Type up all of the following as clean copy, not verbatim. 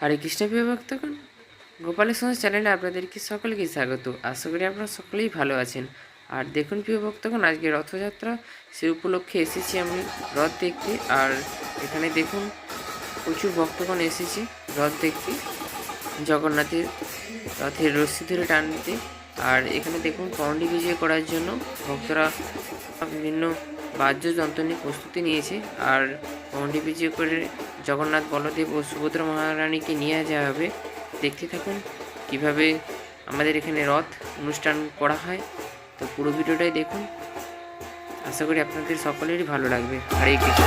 হরে কৃষ্ণ প্রিয় ভক্তগণ, গোপালের সঙ্গে চ্যানেলে আপনাদেরকে সকলকে স্বাগত। আশা করি আপনারা সকলেই ভালো আছেন। আর দেখুন প্রিয় ভক্তগণ, আজকে রথযাত্রা, সে উপলক্ষে এসেছি আমি রথ দেখতে। আর এখানে দেখুন প্রচুর ভক্তগণ এসেছে রথ দেখতে, জগন্নাথের রথের রশ্মি ধরে টানতে। আর এখানে দেখুন পণ্ডি বিজয় করার জন্য ভক্তরা বিভিন্ন বাদ্যযন্ত্র নিয়ে প্রস্তুতি নিয়েছে। আর পণ্ডি বিজয় করে জগন্নাথ, বলদেব ও সুভদ্রা মহারানীকে নিয়ে যাওয়া হবে। দেখতে থাকুন কিভাবে আমাদের এখানে রথ অনুষ্ঠান করা হয়। তো পুরো ভিডিওটাই দেখুন, আশা করি আপনাদের সকলেরই ভালো লাগবে। হরে কৃষ্ণ।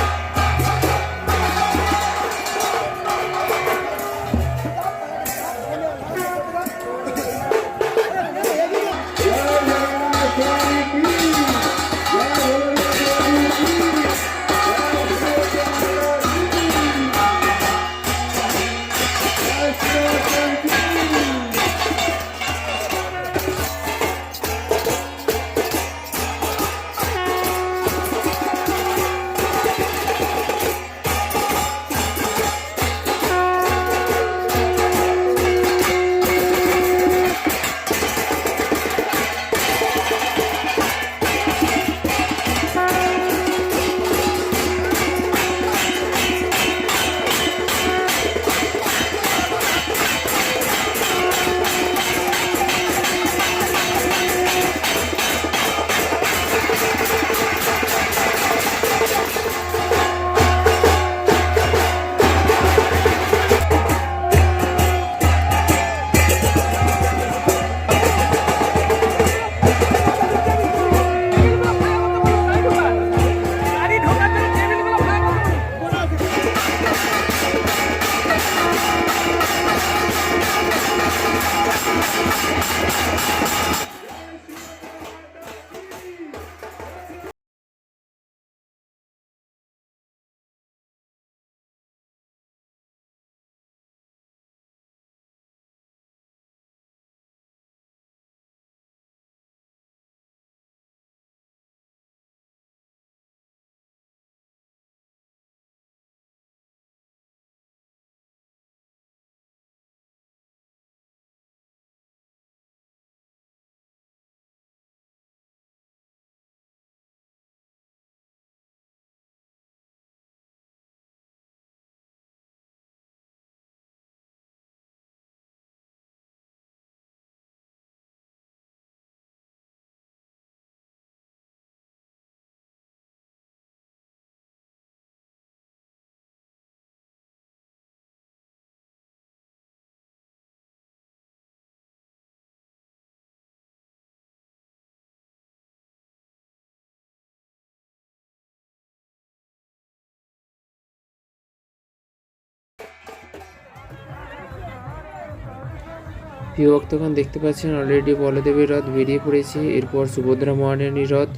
প্রিয় ভক্তগণ, দেখতে পাচ্ছেন অলরেডি বলদেবের রথ বেরিয়ে পড়েছে। এরপর সুভদ্রা মহারানীর রথ,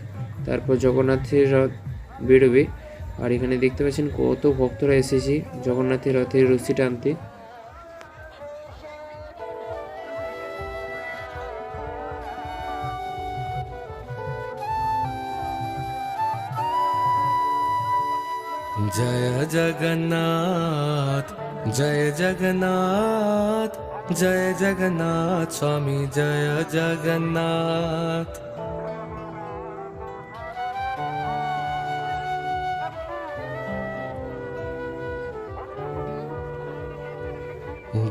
তারপর জগন্নাথের রথ বেরোবে। আর এখানে দেখতে পাচ্ছেন কত ভক্তরা এসেছে জগন্নাথের রথের রশ্মি টানতে। জয় জগন্নাথ, জয় জগন্নাথ, জয় জগন্নাথ স্বামী, জয় জগন্নাথ।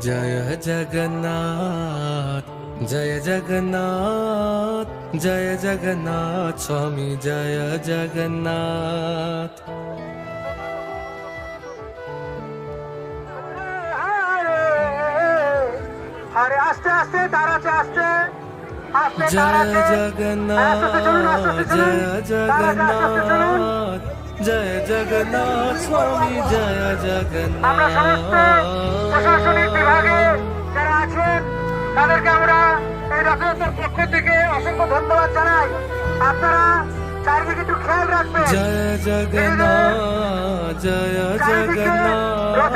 জয় জগন্নাথ, জয় জগন্নাথ, জয় জগন্নাথ স্বামী, জয় জগন্নাথ। আরে আস্তে আস্তে দাঁড়াচ্ছে, আস্তে আস্তে জয় জগন্নাথ, জয় জগন্নাথ, জয় জগন্নাথ স্বামী, জয় আমরা সমস্ত প্রশাসনিক বিভাগে জগন্নাথ। যারা আছেন তাদেরকে আমরা এই রথযাত্রার পক্ষ থেকে অসংখ্য ধন্যবাদ জানাই। আপনারা চারিদিকে একটু খেয়াল রাখবেন। জয় জগন্নাথ, জয় জগন্নাথ,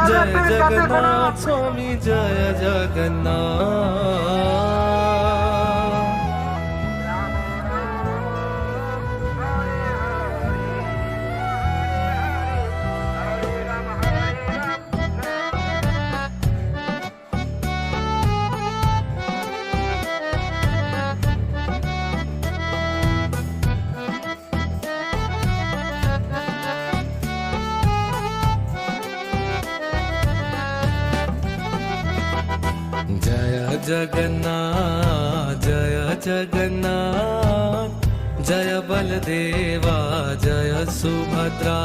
জয় জগন্নাথ স্বামী, জয় জগন্নাথ। जगन्नाथ जय जगन्नाथ जय बलदेवा जय सुभद्रा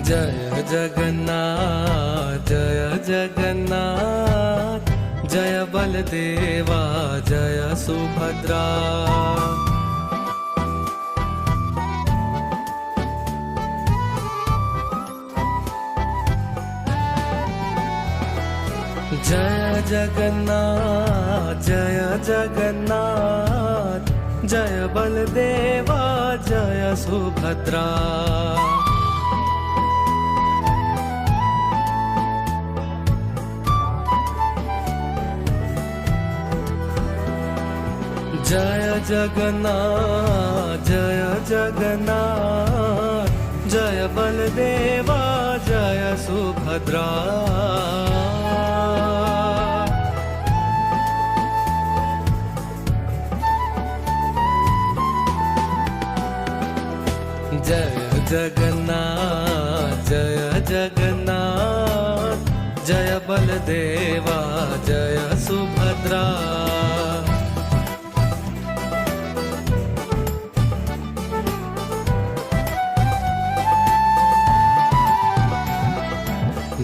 जय जगन्नाथ जय जगन्नाथ जय बलदेवा जय सुभद्रा जय जगन्नाथ जय जगन्नाथ जय बलदेवा जय सुभद्रा जय जगन्नाथ जय जगन्नाथ जय बलदेवा जय सुभद्रा जय जगन्नाथ जय जगन्नाथ जय बलदेवा जय सुभद्रा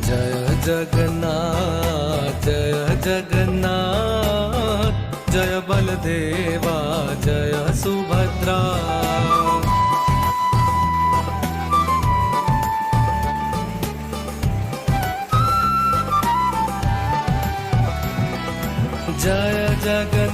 जय जगन्नाथ जय जगन्नाथ जय बलदेवा जय सुभद्रा जय जगन्नाथ